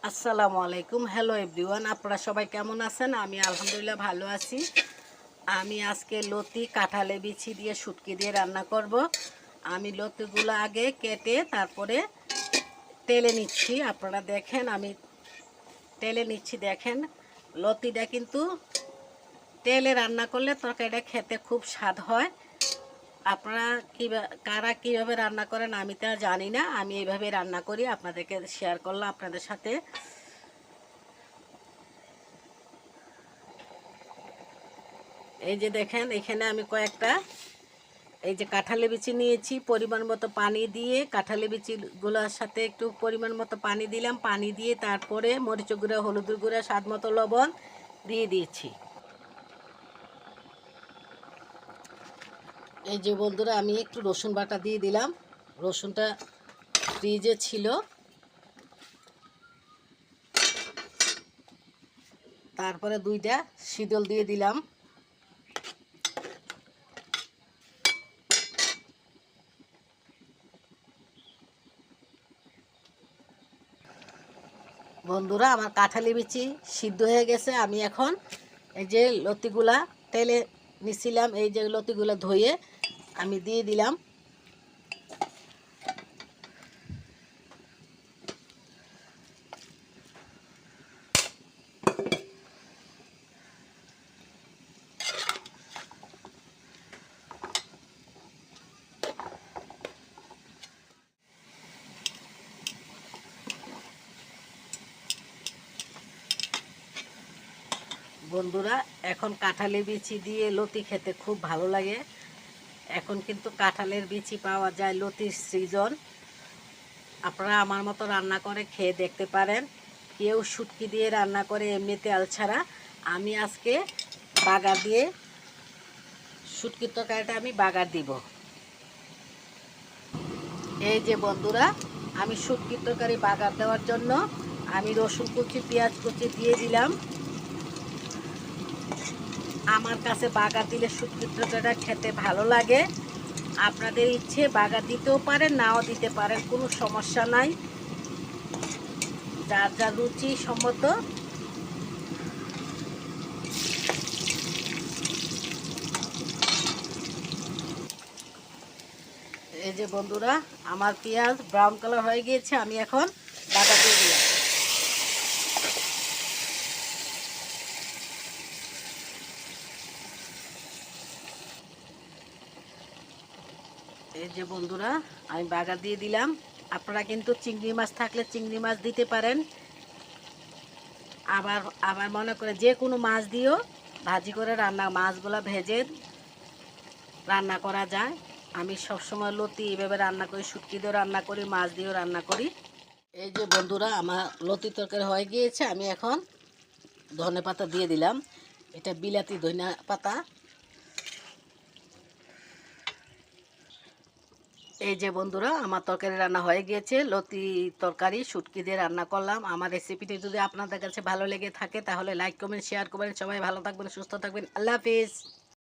আসসালামু আলাইকুম। Hello everyone, আপনারা সবাই কেমন আছেন? আমি আলহামদুলিল্লাহ ভালো আছি। আমি আজকে লতি কাঁঠালে বিচি দিয়ে শুটকি দিয়ে রান্না করব। আমি লতিগুলো আগে কেটে তারপরে তেলে নিচ্ছি। আপনারা দেখেন আমি তেলে নিচ্ছি। দেখেন লতিটা কিন্তু তেলে রান্না করলে তরকারিটা খেতে খুব স্বাদ হয়। আপনারা কারা কীভাবে রান্না করেন আমি তা জানি না, আমি এইভাবে রান্না করি, আপনাদেরকে শেয়ার করলাম আপনাদের সাথে। এই যে দেখেন এখানে আমি কয়েকটা এই যে কাঁঠালি বিচি নিয়েছি, পরিমাণ মতো পানি দিয়ে কাঁঠালি বিচিগুলোর সাথে একটু পরিমাণ মতো পানি দিলাম। পানি দিয়ে তারপরে মরিচ গুঁড়া, হলুদের গুঁড়া, স্বাদ মতো লবণ দিয়ে দিয়েছি। এই যে বন্ধুরা আমি একটু রসুন বাটা দিয়ে দিলাম। রসুনটা ফ্রিজে ছিল, তারপরে দুইটা শিডল দিয়ে দিলাম। বন্ধুরা আমার কাঁঠালি বিচি সিদ্ধ হয়ে গেছে। আমি এখন এই যে লতিগুলা তেলে নিছিলাম, এই যে লতিগুলা ধুয়ে আমি দিয়ে দিলাম। বন্ধুরা এখন কাঁঠালের বিচি দিয়ে লতি খেতে খুব ভালো লাগে। এখন কিন্তু কাঁঠালের বিচি পাওয়া যায়, লতির সিজন। আপনারা আমার মতো রান্না করে খেয়ে দেখতে পারেন। কেউ শুটকি দিয়ে রান্না করে এমনি তেল ছাড়া। আমি আজকে বাগার দিয়ে শুটকির তরকারিটা আমি বাগার দিব। এই যে বন্ধুরা আমি শুটকির তরকারি বাগার দেওয়ার জন্য আমি রসুন কুচি, পেঁয়াজ কুচি দিয়ে দিলাম। আমার কাছে বাগার দিলে শুটকির তরকারিটা খেতে ভালো লাগে। আপনাদের ইচ্ছে বাগার দিতেও পারেন, নাও দিতে পারেন, কোনো সমস্যা নাই, যার যার রুচি সম্মত। এই যে বন্ধুরা আমার পেঁয়াজ ব্রাউন কালার হয়ে গিয়েছে, আমি এখন বাগার দিয়ে দিলাম। এই যে বন্ধুরা আমি বাগার দিয়ে দিলাম। আপনারা কিন্তু চিংড়ি মাছ থাকলে চিংড়ি মাছ দিতে পারেন, আবার আবার মনে করে যে কোনো মাছ দিয়েও ভাজি করে মাছগুলো ভেজে রান্না করা যায়। আমি সবসময় লতি এভাবে রান্না করি, শুটকি দিয়েও রান্না করি, মাছ দিয়েও রান্না করি। এই যে বন্ধুরা আমার লতি তরকারি হয়ে গিয়েছে, আমি এখন ধনে পাতা দিয়ে দিলাম। এটা বিলাতি ধনে পাতা। এই যে বন্ধুরা আমার তরকারি রান্না হয়ে গিয়েছে, লতি তরকারি শুটকি দিয়ে রান্না করলাম। আমার রেসিপিটি যদি আপনাদের কাছে ভালো লেগে থাকে তাহলে লাইক, কমেন্ট, শেয়ার করবেন। সবাই ভালো থাকবেন, সুস্থ থাকবেন। আল্লাহ হাফিজ।